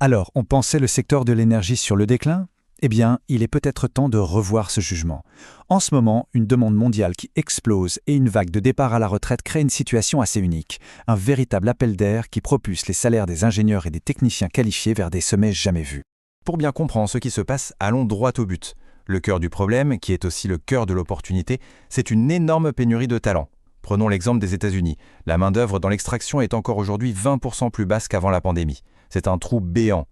Alors, on pensait le secteur de l'énergie sur le déclin? Eh bien, il est peut-être temps de revoir ce jugement. En ce moment, une demande mondiale qui explose et une vague de départ à la retraite créent une situation assez unique. Un véritable appel d'air qui propulse les salaires des ingénieurs et des techniciens qualifiés vers des sommets jamais vus. Pour bien comprendre ce qui se passe, allons droit au but. Le cœur du problème, qui est aussi le cœur de l'opportunité, c'est une énorme pénurie de talents. Prenons l'exemple des États-Unis. La main-d'œuvre dans l'extraction est encore aujourd'hui 20% plus basse qu'avant la pandémie. C'est un trou béant.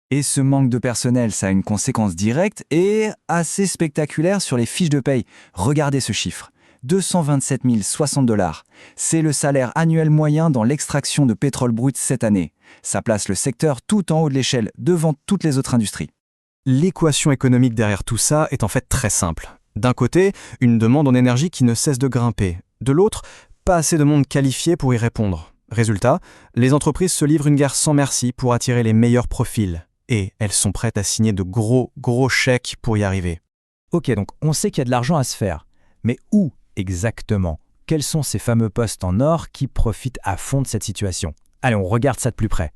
Et ce manque de personnel, ça a une conséquence directe et assez spectaculaire sur les fiches de paye. Regardez ce chiffre. 227 060 $. C'est le salaire annuel moyen dans l'extraction de pétrole brut cette année. Ça place le secteur tout en haut de l'échelle, devant toutes les autres industries. L'équation économique derrière tout ça est en fait très simple. D'un côté, une demande en énergie qui ne cesse de grimper. De l'autre, pas assez de monde qualifié pour y répondre. Résultat, les entreprises se livrent une guerre sans merci pour attirer les meilleurs profils. Et elles sont prêtes à signer de gros chèques pour y arriver. Ok, donc on sait qu'il y a de l'argent à se faire. Mais où exactement? Quels sont ces fameux postes en or qui profitent à fond de cette situation? Allez, on regarde ça de plus près.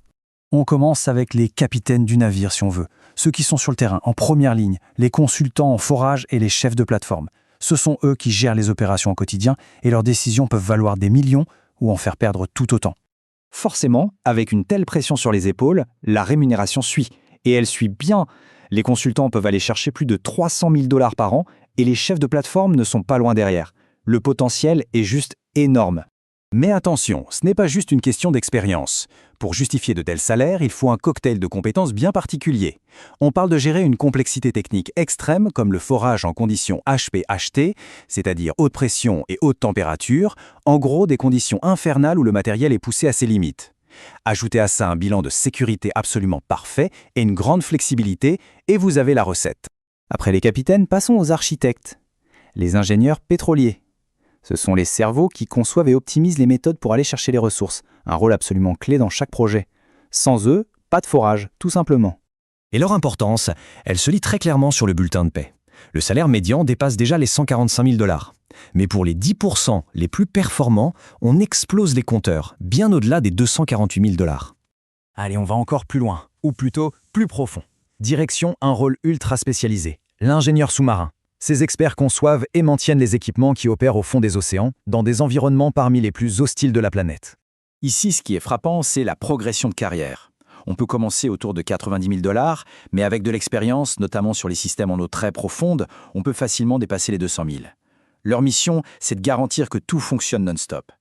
On commence avec les capitaines du navire, si on veut. Ceux qui sont sur le terrain, en première ligne, les consultants en forage et les chefs de plateforme. Ce sont eux qui gèrent les opérations au quotidien et leurs décisions peuvent valoir des millions ou en faire perdre tout autant. Forcément, avec une telle pression sur les épaules, la rémunération suit. Et elle suit bien. Les consultants peuvent aller chercher plus de 300 000 $ par an et les chefs de plateforme ne sont pas loin derrière. Le potentiel est juste énorme. Mais attention, ce n'est pas juste une question d'expérience. Pour justifier de tels salaires, il faut un cocktail de compétences bien particulier. On parle de gérer une complexité technique extrême comme le forage en conditions HPHT, c'est-à-dire haute pression et haute température, en gros des conditions infernales où le matériel est poussé à ses limites. Ajoutez à ça un bilan de sécurité absolument parfait et une grande flexibilité, et vous avez la recette. Après les capitaines, passons aux architectes. Les ingénieurs pétroliers. Ce sont les cerveaux qui conçoivent et optimisent les méthodes pour aller chercher les ressources, un rôle absolument clé dans chaque projet. Sans eux, pas de forage, tout simplement. Et leur importance, elle se lit très clairement sur le bulletin de paie. Le salaire médian dépasse déjà les 145 000 $. Mais pour les 10% les plus performants, on explose les compteurs, bien au-delà des 248 000 $. Allez, on va encore plus loin, ou plutôt plus profond. Direction un rôle ultra spécialisé, l'ingénieur sous-marin. Ces experts conçoivent et maintiennent les équipements qui opèrent au fond des océans, dans des environnements parmi les plus hostiles de la planète. Ici, ce qui est frappant, c'est la progression de carrière. On peut commencer autour de 90 000 $, mais avec de l'expérience, notamment sur les systèmes en eau très profonde, on peut facilement dépasser les 200 000. Leur mission, c'est de garantir que tout fonctionne non-stop.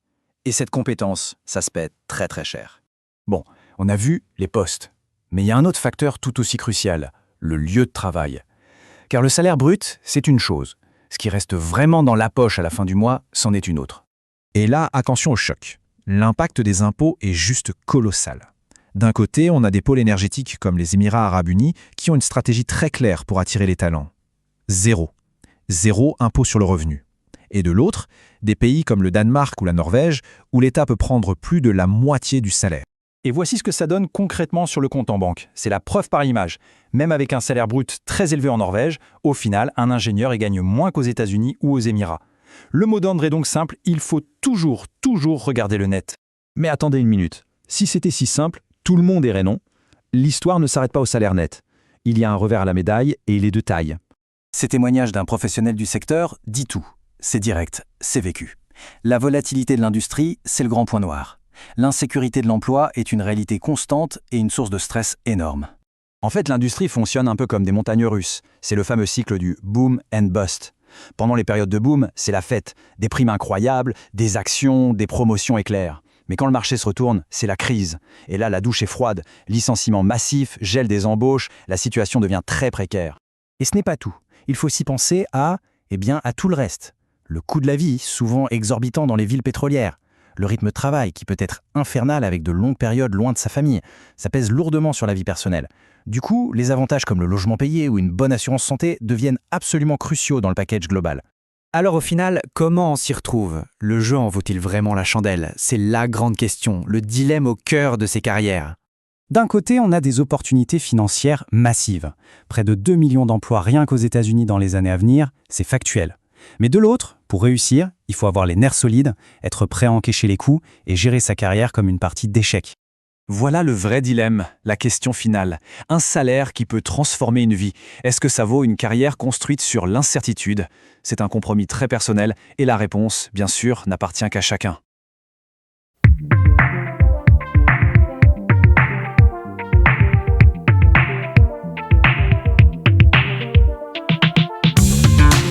Et cette compétence, ça se paie très très cher. Bon, on a vu les postes. Mais il y a un autre facteur tout aussi crucial, le lieu de travail. Car le salaire brut, c'est une chose. Ce qui reste vraiment dans la poche à la fin du mois, c'en est une autre. Et là, attention au choc. L'impact des impôts est juste colossal. D'un côté, on a des pôles énergétiques comme les Émirats arabes unis qui ont une stratégie très claire pour attirer les talents. Zéro impôt sur le revenu. Et de l'autre, des pays comme le Danemark ou la Norvège où l'État peut prendre plus de la moitié du salaire. Et voici ce que ça donne concrètement sur le compte en banque. C'est la preuve par l'image. Même avec un salaire brut très élevé en Norvège, au final, un ingénieur y gagne moins qu'aux États-Unis ou aux Émirats. Le mot d'ordre est donc simple, il faut toujours regarder le net. Mais attendez une minute. Si c'était si simple, tout le monde irait non. L'histoire ne s'arrête pas au salaire net. Il y a un revers à la médaille et il est de taille. Ces témoignages d'un professionnel du secteur dit tout. C'est direct, c'est vécu. La volatilité de l'industrie, c'est le grand point noir. L'insécurité de l'emploi est une réalité constante et une source de stress énorme. En fait, l'industrie fonctionne un peu comme des montagnes russes. C'est le fameux cycle du boom and bust. Pendant les périodes de boom, c'est la fête. Des primes incroyables, des actions, des promotions éclairs. Mais quand le marché se retourne, c'est la crise. Et là, la douche est froide. Licenciements massifs, gel des embauches, la situation devient très précaire. Et ce n'est pas tout. Il faut aussi penser à tout le reste. Le coût de la vie, souvent exorbitant dans les villes pétrolières. Le rythme de travail, qui peut être infernal avec de longues périodes loin de sa famille. Ça pèse lourdement sur la vie personnelle. Du coup, les avantages comme le logement payé ou une bonne assurance santé deviennent absolument cruciaux dans le package global. Alors au final, comment on s'y retrouve? Le jeu en vaut-il vraiment la chandelle? C'est la grande question, le dilemme au cœur de ces carrières. D'un côté, on a des opportunités financières massives. Près de 2 millions d'emplois rien qu'aux États-Unis dans les années à venir, c'est factuel. Mais de l'autre, pour réussir, il faut avoir les nerfs solides, être prêt à encaisser les coups et gérer sa carrière comme une partie d'échec. Voilà le vrai dilemme, la question finale. Un salaire qui peut transformer une vie. Est-ce que ça vaut une carrière construite sur l'incertitude? C'est un compromis très personnel et la réponse, bien sûr, n'appartient qu'à chacun.